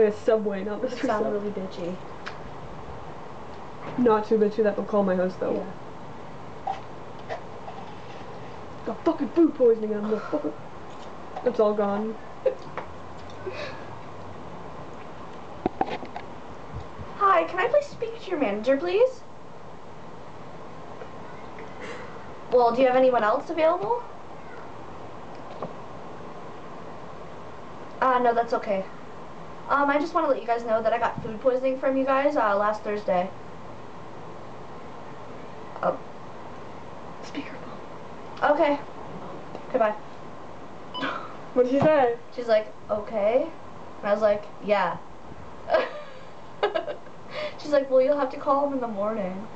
in a subway, not Mr. It sounded really bitchy. Not too bitchy that they'll call my house though. Yeah. Got fucking food poisoning on the fucking. It's all gone. Hi, can I please speak to your manager, please? Well, do you have anyone else available? No, that's okay. I just want to let you guys know that I got food poisoning from you guys last Thursday. Oh. Speakerphone. Okay. Goodbye. What did she say? She's like, okay. And I was like, yeah. She's like, well, you'll have to call him in the morning.